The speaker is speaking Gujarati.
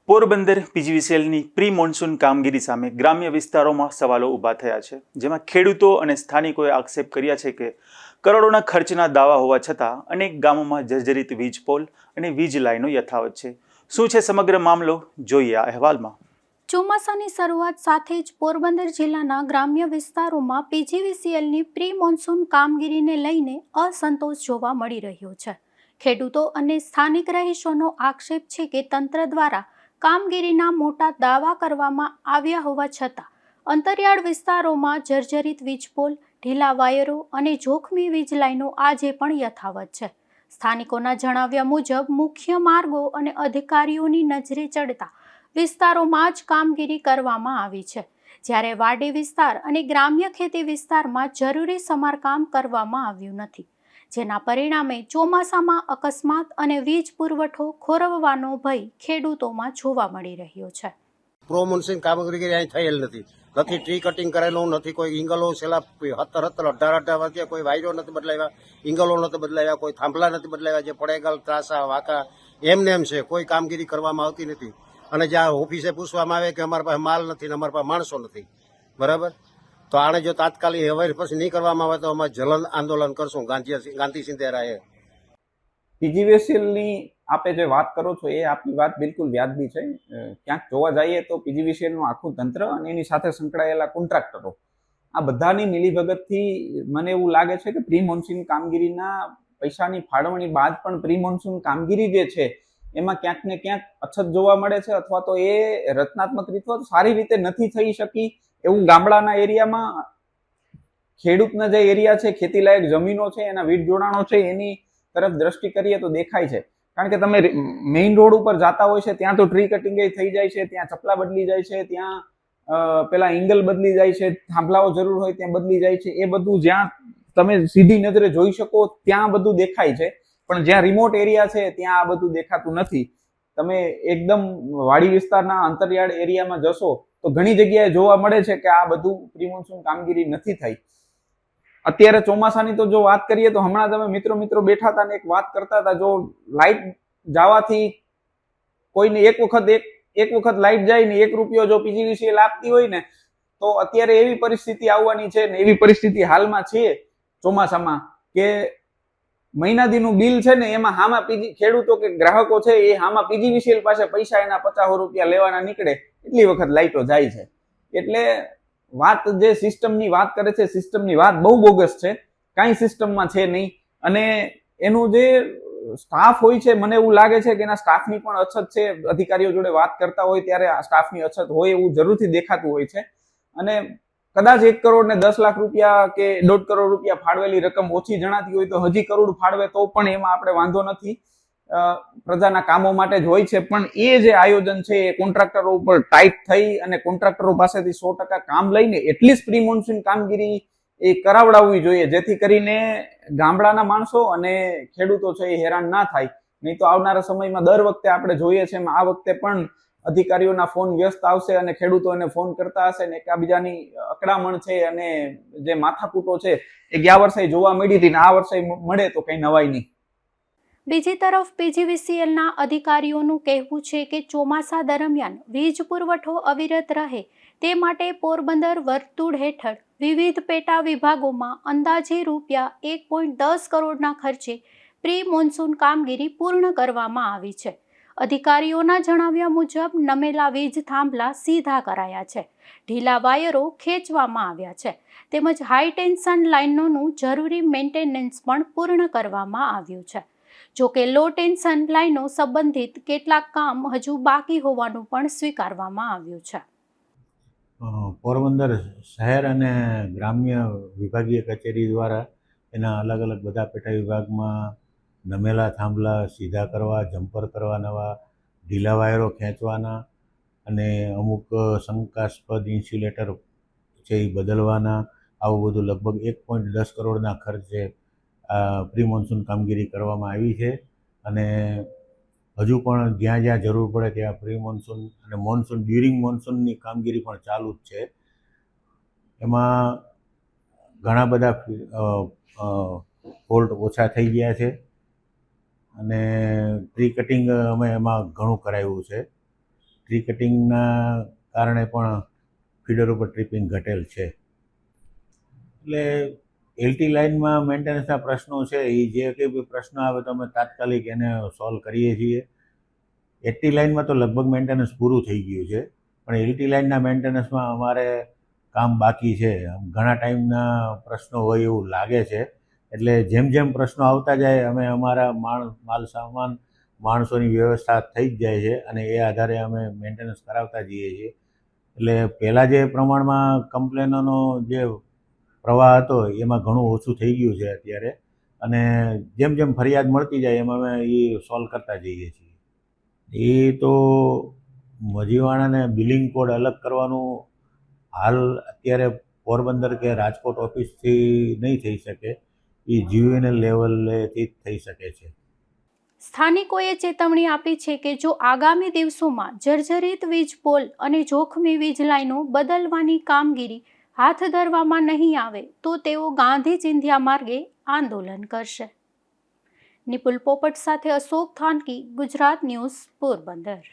પોરબંદર પીજીવીસીએલની પ્રી મોન્સૂન કામગીરી સામે ગ્રામ્ય વિસ્તારોમાં સવાલો ઊભા થયા છે, જેમાં ખેડૂતો અને સ્થાનિકોએ આક્ષેપ કર્યા છે કે કરોડોના ખર્ચના દાવા હોવા છતાં અનેક ગામોમાં જર્જરિત વીજ પોલ અને વીજ લાઈનો યથાવત છે. શું છે સમગ્ર મામલો, જોઈએ આ અહેવાલમાં. ચોમાસાની શરૂઆત સાથે જ પોરબંદર જિલ્લાના ગ્રામ્ય વિસ્તારોમાં પીજીવીસીએલની પ્રી મોન્સૂન કામગીરીને લઈને અસંતોષ જોવા મળી રહ્યો છે. ખેડૂતો અને સ્થાનિક રહીશોનો આક્ષેપ છે કે તંત્ર દ્વારા કામગીરીના મોટા દાવા કરવામાં આવ્યા હોવા છતાં અંતરિયાળ વિસ્તારોમાં જર્જરિત વીજપોલ, ઢીલા વાયરો અને જોખમી વીજ લાઈનો આજે પણ યથાવત છે. સ્થાનિકોના જણાવ્યા મુજબ મુખ્ય માર્ગો અને અધિકારીઓની નજરે ચડતા વિસ્તારોમાં જ કામગીરી કરવામાં આવી છે, જ્યારે વાડી વિસ્તાર અને ગ્રામ્ય ખેતી વિસ્તારમાં જરૂરી સમારકામ કરવામાં આવ્યું નથી, જેના પરિણામે ચોમાસામાં અકસ્માત અને વીજ પુરવઠો ખોરવવાનો ભય ખેડૂતોમાં જોવા મળી રહ્યો છે. પ્રો મોન્સૂન કામગીરી અહીં થયેલ નથી. ટ્રી કટિંગ કરેલું નથી, કોઈ ઇંગલો છેલ્લા 17-18 વર્ષથી કોઈ વાયરો નથી બદલાવ્યા, ઇંગલો નથી બદલાવ્યા, કોઈ થાંભલા નથી બદલાવ્યા, જે પડેગલ ત્રાસા વાંકા એમને એમ છે, કોઈ કામગીરી કરવામાં આવતી નથી. અને જ્યાં ઓફિસે પૂછવામાં આવે કે અમારા પાસે માલ નથી ને અમારા પાસે માણસો નથી, બરાબર, તો આને જો તાત્કાલિક હવે પછી નહીં કરવામાં આવે તો અમે જલન આંદોલન કરશું ગાંધી સિંધેરાએ. પીજીવીસીએલની આપે જે વાત કરો છો એ આપની વાત બિલકુલ વ્યાજબી છે. ક્યાંક જોવા જઈએ તો પીજીવીસીએલનું આખું તંત્ર અને એની સાથે સંકળાયેલા કોન્ટ્રાક્ટરો આ બધાની મિલીભગતથી મને એવું લાગે છે કે પ્રી મોન્સૂન કામગીરીના પૈસાની ફાળવણી બાદ પણ પ્રી મોન્સૂન કામગીરી જે છે એમાં ક્યાંક ને ક્યાંક અછત જોવા મળે છે, અથવા તો એ રચનાત્મક રીતે સારી રીતે નથી થઈ શકી એવું ગામડાના એરિયામાં ખેડૂતના જે એરિયા છે, ખેતીલાયક જમીનો છે, એના વીજ જોડાણો છે, એની તરફ દ્રષ્ટિ કરીએ તો દેખાય છે. કારણ કે તમે મેઇન રોડ ઉપર જતા હોય છે ત્યાં તો ટ્રી કટિંગ થઈ જાય છે, ત્યાં ચપલા બદલી જાય છે, ત્યાં પેલા એંગલ બદલી જાય છે, થાંભલાઓ જરૂર હોય ત્યાં બદલી જાય છે. એ બધું જ્યાં તમે સીધી નજરે જોઈ શકો ત્યાં બધું દેખાય છે, પણ જ્યાં રિમોટ એરિયા છે ત્યાં આ બધું દેખાતું નથી. તમે એકદમ વાડી વિસ્તારના અંતરિયાળ એરિયામાં જશો તો ઘણી જગ્યાએ જોવા મળે છે કે આ બધું પ્રી મોન્સૂન કામગીરી નથી થઈ. અત્યારે ચોમાસાની તો જો વાત કરીએ તો હમણાં તમે મિત્રો બેઠા હતા ને એક વાત કરતા હતા, જો લાઇટ જવાથી કોઈને એક વખત લાઇટ જાય ને 1 રૂપિયો જો પીજીવીસીએલ આપતી હોય ને તો અત્યારે એવી પરિસ્થિતિ આવવાની છે ને એવી પરિસ્થિતિ હાલમાં છે ચોમાસામાં કે મહિનાદીનું બિલ છે ને એમાં હામાં ખેડૂતો કે ગ્રાહકો છે એ હામાં પીજીવીસીએલ પાસે પૈસા એના 50 રૂપિયા લેવાના નીકળે એટલી વખત લાઇટો જાય છે. એટલે વાત જે સિસ્ટમની વાત કરે છે, સિસ્ટમની વાત બહુ બોગસ છે, કાંઈ સિસ્ટમમાં છે નહીં. અને એનું જે સ્ટાફ હોય છે મને એવું લાગે છે કે એના સ્ટાફની પણ અછત છે. અધિકારીઓ જોડે વાત કરતા હોય ત્યારે આ સ્ટાફની અછત હોય એવું જરૂરથી દેખાતું હોય છે. અને કદાચ 1 કરોડ ને 10 લાખ રૂપિયા કે 1.5 કરોડ રૂપિયા ફાળવેલી રકમ ઓછી જણાતી હોય તો હજી કરોડ ફાળવે તો પણ એમાં આપણે વાંધો નથી, પ્રજાના કામો માટે જ હોય છે. પણ એ જે આયોજન છે એ કોન્ટ્રાક્ટરો ઉપર ટાઈટ થઈ અને કોન્ટ્રાક્ટરો પાસેથી 100% કામ લઈને એટલી જ પ્રી મોન્સૂન કામગીરી એ કરાવડાવવી જોઈએ, જેથી કરીને ગામડાના માણસો અને ખેડૂતો છે એ હેરાન ના થાય. નહીં તો આવનારા સમયમાં દર વખતે આપણે જોઈએ છે આ વખતે પણ અધિકારીઓના ફોન વ્યસ્ત આવશે અને ખેડૂતો એને ફોન કરતા હશે ને એકબીજાની અકળામણ છે અને જે માથાકૂટો છે એ ગયા વર્ષે જોવા મળી હતી ને આ વર્ષે મળે તો કંઈ નવાઈ નહીં. બીજી તરફ પીજીવીસીએલના અધિકારીઓનું કહેવું છે કે ચોમાસા દરમિયાન વીજ પુરવઠો અવિરત રહે તે માટે પોરબંદર વર્તુળ હેઠળ વિવિધ પેટા વિભાગોમાં અંદાજે રૂપિયા 1.10 કરોડના ખર્ચે પ્રી મોન્સૂન કામગીરી પૂર્ણ કરવામાં આવી છે. અધિકારીઓના જણાવ્યા મુજબ નમેલા વીજ થાંભલા સીધા કરાયા છે, ઢીલા વાયરો ખેંચવામાં આવ્યા છે, તેમજ હાઈ ટેન્શન લાઇનોનું જરૂરી મેન્ટેનન્સ પણ પૂર્ણ કરવામાં આવ્યું છે. જોકે લો ટેન્શન લાઇનો સંબંધિત કેટલાક કામ હજુ બાકી હોવાનું પણ સ્વીકારવામાં આવ્યું છે. પોરબંદર શહેર અને ગ્રામ્ય વિભાગીય કચેરી દ્વારા એના અલગ અલગ બધા પેટા વિભાગમાં નમેલા થાંભલા સીધા કરવા, જમ્પર કરવા, નવા ઢીલા વાયરો ખેંચવાના અને અમુક શંકાસ્પદ ઇન્સ્યુલેટર છે એ બદલવાના, આવું બધું લગભગ 1.10 કરોડના ખર્ચે પ્રી મોન્સૂન કામગીરી કરવામાં આવી છે. અને હજુ પણ જ્યાં જ્યાં જરૂર પડે ત્યાં પ્રી મોન્સૂન અને મોન્સૂન ડ્યુરિંગ મોન્સૂનની કામગીરી પણ ચાલુ જ છે. એમાં ઘણા બધા ફોલ્ટ ઓછા થઈ ગયા છે અને ટ્રી કટિંગ અમે એમાં ઘણું કરાવ્યું છે. ટ્રી કટિંગના કારણે પણ ફીડર ઉપર ટ્રીપિંગ ઘટેલ છે. એટલે એલટી લાઇનમાં મેન્ટેનન્સના પ્રશ્નો છે એ જે કંઈ બી પ્રશ્ન આવે તો અમે તાત્કાલિક એને સોલ્વ કરીએ છીએ. એટી લાઇનમાં તો લગભગ મેન્ટેનન્સ પૂરું થઈ ગયું છે, પણ એલટી લાઇનના મેન્ટેનન્સમાં અમારે કામ બાકી છે. ઘણા ટાઈમના પ્રશ્નો હોય એવું લાગે છે. એટલે જેમ જેમ પ્રશ્નો આવતા જાય અમે અમારા માલ સામાન માણસોની વ્યવસ્થા થઈ જ જાય છે અને એ આધારે અમે મેન્ટેનન્સ કરાવતા જઈએ છીએ. એટલે પહેલાં જે પ્રમાણમાં કમ્પ્લેનોનો જે પ્રવાહ હતો એમાં ઘણું ઓછું થઈ ગયું છે અત્યારે, અને જેમ જેમ ફરિયાદ મળતી જાય એમ અમે એ સોલ્વ કરતા જઈએ છીએ. એ તો મજીવાણાને બિલિંગ કોડ અલગ કરવાનું હાલ અત્યારે પોરબંદર કે રાજકોટ ઓફિસથી નહીં થઈ શકે, એ જીયુએનએલ લેવલેથી જ થઈ શકે છે. સ્થાનિકોએ ચેતવણી આપી છે કે જો આગામી દિવસોમાં જર્જરિત વીજ પોલ અને જોખમી વીજ લાઇનો બદલવાની કામગીરી હાથ ધરવામાં નહીં આવે તો તેઓ ગાંધી ચિંધ્યા માર્ગે આંદોલન કરશે. નિપુલ પોપટ સાથે અશોક થાનકી, ગુજરાત ન્યૂઝ, પોરબંદર.